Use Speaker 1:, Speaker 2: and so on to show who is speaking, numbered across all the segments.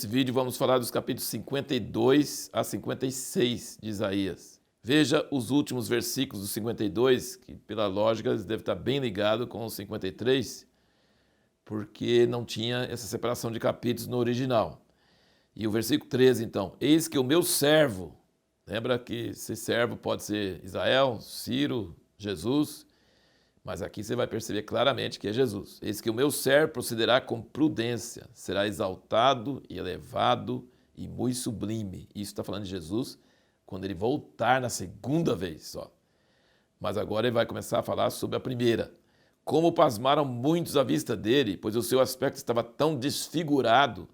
Speaker 1: nesse vídeo vamos falar dos capítulos 52 a 56 de Isaías. Veja os últimos versículos do 52, que pela lógica eles devem estar bem ligados com o 53, porque não tinha essa separação de capítulos no original. E o versículo 13, então, eis que o meu servo, lembra que esse servo pode ser Israel, Ciro, Jesus, mas aqui você vai perceber claramente que é Jesus. Eis que o meu servo procederá com prudência, será exaltado e elevado e muito sublime. Isso está falando de Jesus quando ele voltar na segunda vez só. Mas agora ele vai começar a falar sobre a primeira. Como pasmaram muitos à vista dele, pois o seu aspecto estava tão desfigurado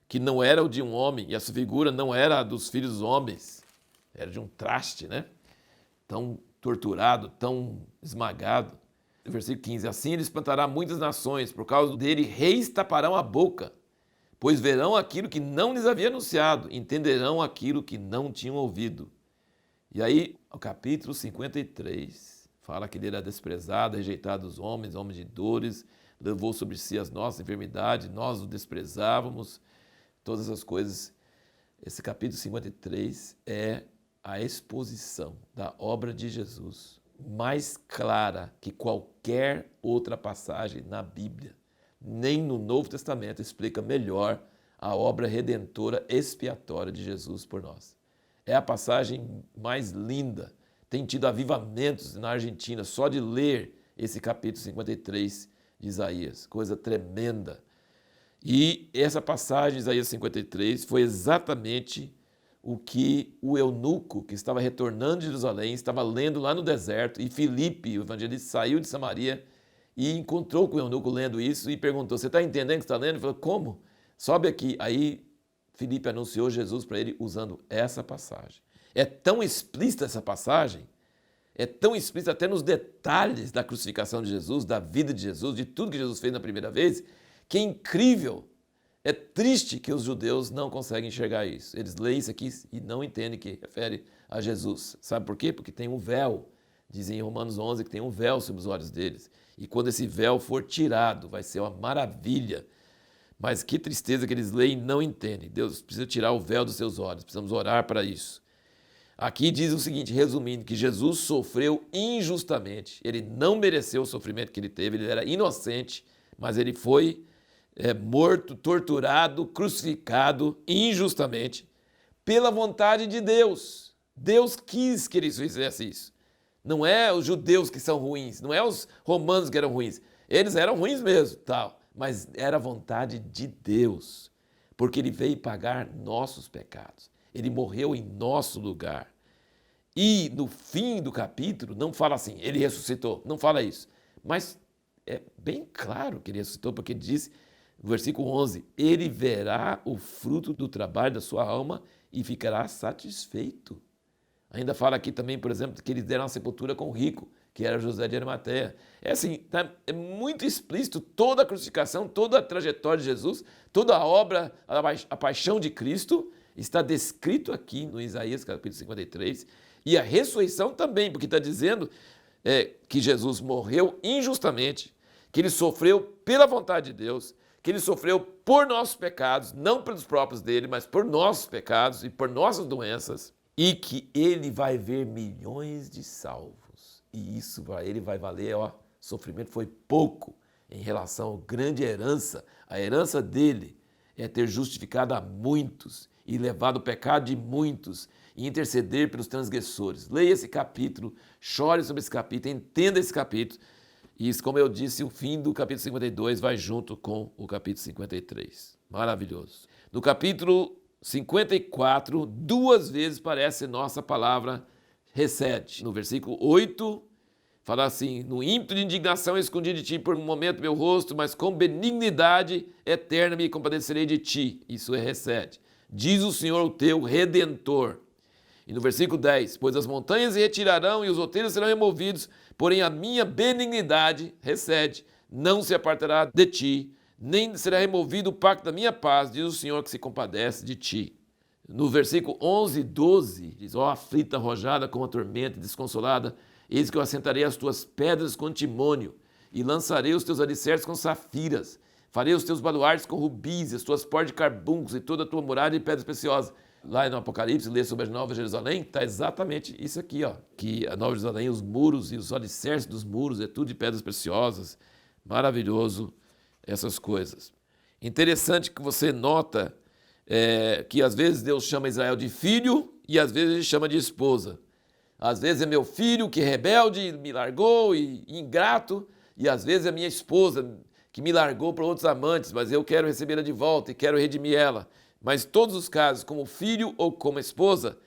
Speaker 1: que não era o de um homem, e a sua figura não era a dos filhos dos homens, era de um traste, né? Tão torturado, tão esmagado. Versículo 15, assim ele espantará muitas nações, por causa dele reis taparão a boca, pois verão aquilo que não lhes havia anunciado, entenderão aquilo que não tinham ouvido. E aí, o capítulo 53, fala que ele era desprezado, rejeitado dos homens, homem de dores, levou sobre si as nossas enfermidades, nós o desprezávamos, todas as coisas. Esse capítulo 53 é a exposição da obra de Jesus mais clara que qualquer outra passagem na Bíblia. Nem no Novo Testamento explica melhor a obra redentora expiatória de Jesus por nós. É a passagem mais linda. Tem tido avivamentos na Argentina só de ler esse capítulo 53 de Isaías. Coisa tremenda. E essa passagem de Isaías 53 foi exatamente o que o eunuco que estava retornando de Jerusalém estava lendo lá no deserto, e Filipe, o evangelista, saiu de Samaria e encontrou com o eunuco lendo isso e perguntou, você está entendendo o que está lendo? Ele falou, como? Sobe aqui. Aí Filipe anunciou Jesus para ele usando essa passagem. É tão explícita essa passagem, é tão explícita até nos detalhes da crucificação de Jesus, da vida de Jesus, de tudo que Jesus fez na primeira vez, que é incrível. É triste que os judeus não conseguem enxergar isso. Eles leem isso aqui e não entendem que refere a Jesus. Sabe por quê? Porque tem um véu. Dizem em Romanos 11 que tem um véu sobre os olhos deles. E quando esse véu for tirado, vai ser uma maravilha. Mas que tristeza que eles leem e não entendem. Deus precisa tirar o véu dos seus olhos. Precisamos orar para isso. Aqui diz o seguinte, resumindo, que Jesus sofreu injustamente. Ele não mereceu o sofrimento que ele teve. Ele era inocente, mas ele foi morto, torturado, crucificado injustamente pela vontade de Deus. Deus quis que ele fizesse isso. Não é os judeus que são ruins, não é os romanos que eram ruins. Eles eram ruins mesmo, tal, mas era a vontade de Deus, porque ele veio pagar nossos pecados. Ele morreu em nosso lugar. E no fim do capítulo não fala assim, ele ressuscitou, não fala isso. Mas é bem claro que ele ressuscitou, porque ele diz no versículo 11, ele verá o fruto do trabalho da sua alma e ficará satisfeito. Ainda fala aqui também, por exemplo, que eles deram a sepultura com o rico, que era José de Arimateia. É assim, é muito explícito toda a crucificação, toda a trajetória de Jesus, toda a obra, a paixão de Cristo, está descrito aqui no Isaías capítulo 53, e a ressurreição também, porque está dizendo que Jesus morreu injustamente, que ele sofreu pela vontade de Deus, que ele sofreu por nossos pecados, não pelos próprios dele, mas por nossos pecados e por nossas doenças, e que ele vai ver milhões de salvos. E isso para ele vai valer, sofrimento foi pouco em relação à grande herança. A herança dele é ter justificado a muitos e levado o pecado de muitos e interceder pelos transgressores. Leia esse capítulo, chore sobre esse capítulo, entenda esse capítulo. E isso, como eu disse, o fim do capítulo 52 vai junto com o capítulo 53. Maravilhoso. No capítulo 54, duas vezes aparece nossa palavra recede. No versículo 8, fala assim, no ímpeto de indignação escondi de ti por um momento meu rosto, mas com benignidade eterna me compadecerei de ti. Isso é recede. Diz o Senhor o teu Redentor. E no versículo 10, pois as montanhas se retirarão e os outeiros serão removidos, porém a minha benignidade, recede, não se apartará de ti, nem será removido o pacto da minha paz, diz o Senhor que se compadece de ti. No versículo 11 e 12, diz, aflita, arrojada com a tormenta, desconsolada, eis que eu assentarei as tuas pedras com timônio, e lançarei os teus alicerces com safiras, Farei os teus baluartes com rubis, as tuas portas de carbuncos e toda a tua muralha de pedras preciosas. Lá no Apocalipse, lê sobre a Nova Jerusalém, está exatamente isso aqui, ó, que a Nova Jerusalém, os muros e os alicerces dos muros, é tudo de pedras preciosas. Maravilhoso essas coisas. Interessante que você nota que às vezes Deus chama Israel de filho e às vezes ele chama de esposa. Às vezes é meu filho que é rebelde, me largou e ingrato, e às vezes é minha esposa que me largou para outros amantes, mas eu quero recebê-la de volta e quero redimir ela. Mas em todos os casos, como filho ou como esposa,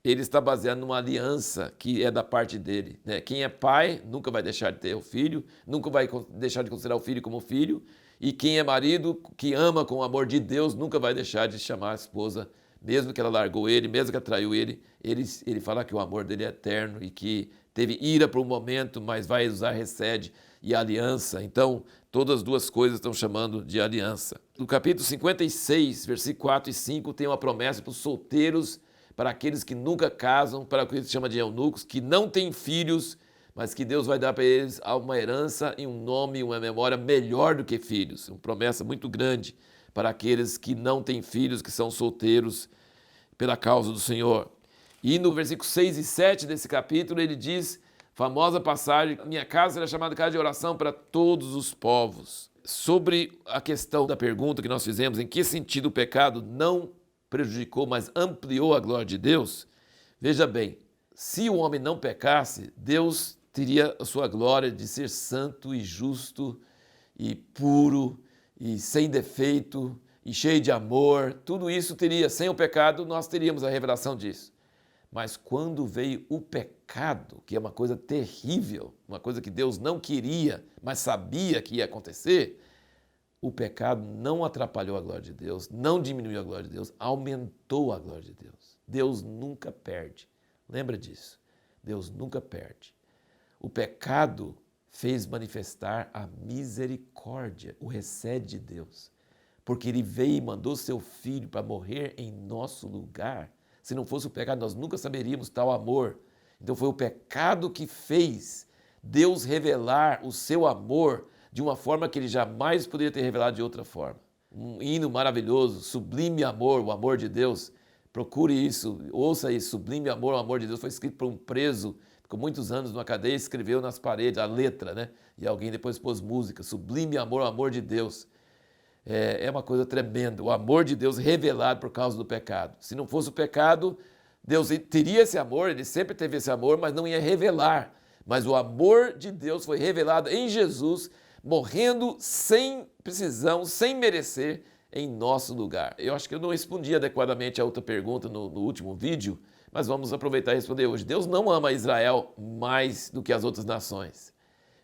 Speaker 1: ele está baseado numa aliança que é da parte dele, né? Quem é pai nunca vai deixar de ter o filho, nunca vai deixar de considerar o filho como filho, e quem é marido, que ama com o amor de Deus, nunca vai deixar de chamar a esposa, mesmo que ela largou ele, mesmo que ela traiu ele, ele fala que o amor dele é eterno e que teve ira por um momento, mas vai usar recede e aliança. Então, todas as duas coisas estão chamando de aliança. No capítulo 56, versículos 4 e 5, tem uma promessa para os solteiros, para aqueles que nunca casam, para aqueles que se chama de eunucos, que não têm filhos, mas que Deus vai dar para eles uma herança e um nome, uma memória melhor do que filhos. Uma promessa muito grande para aqueles que não têm filhos, que são solteiros pela causa do Senhor. E no versículo 6 e 7 desse capítulo, ele diz, famosa passagem, minha casa será chamada casa de oração para todos os povos. Sobre a questão da pergunta que nós fizemos, em que sentido o pecado não prejudicou, mas ampliou a glória de Deus, veja bem, se o homem não pecasse, Deus teria a sua glória de ser santo e justo e puro e sem defeito e cheio de amor, tudo isso teria, sem o pecado, nós teríamos a revelação disso. Mas quando veio o pecado, que é uma coisa terrível, uma coisa que Deus não queria, mas sabia que ia acontecer, o pecado não atrapalhou a glória de Deus, não diminuiu a glória de Deus, aumentou a glória de Deus. Deus nunca perde. Lembra disso? Deus nunca perde. O pecado fez manifestar a misericórdia, o recede de Deus, porque ele veio e mandou seu filho para morrer em nosso lugar. Se não fosse o pecado, nós nunca saberíamos tal amor. Então foi o pecado que fez Deus revelar o seu amor de uma forma que ele jamais poderia ter revelado de outra forma. Um hino maravilhoso, sublime amor, o amor de Deus. Procure isso, ouça isso, sublime amor, o amor de Deus. Foi escrito por um preso, ficou muitos anos numa cadeia, escreveu nas paredes a letra, né? E alguém depois pôs música, sublime amor, o amor de Deus. É uma coisa tremenda, o amor de Deus revelado por causa do pecado. Se não fosse o pecado, Deus teria esse amor, ele sempre teve esse amor, mas não ia revelar. Mas o amor de Deus foi revelado em Jesus, morrendo sem precisão, sem merecer, em nosso lugar. Eu acho que eu não respondi adequadamente a outra pergunta no último vídeo, mas vamos aproveitar e responder hoje. Deus não ama Israel mais do que as outras nações,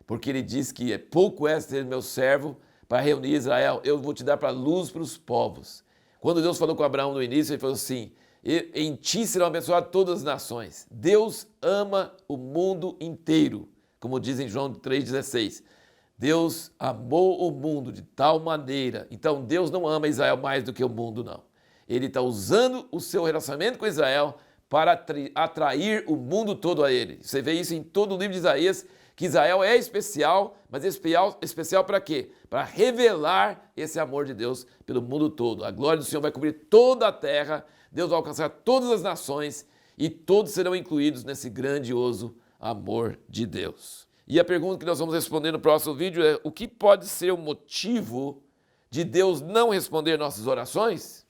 Speaker 1: porque ele diz que pouco é ser meu servo para reunir Israel, eu vou te dar para luz para os povos. Quando Deus falou com Abraão no início, ele falou assim, em ti serão abençoadas todas as nações. Deus ama o mundo inteiro, como diz em João 3,16. Deus amou o mundo de tal maneira, então Deus não ama Israel mais do que o mundo, não. Ele está usando o seu relacionamento com Israel para atrair o mundo todo a ele. Você vê isso em todo o livro de Isaías, que Israel é especial, mas especial para quê? Para revelar esse amor de Deus pelo mundo todo. A glória do Senhor vai cobrir toda a terra, Deus vai alcançar todas as nações e todos serão incluídos nesse grandioso amor de Deus. E a pergunta que nós vamos responder no próximo vídeo é: o que pode ser o motivo de Deus não responder nossas orações?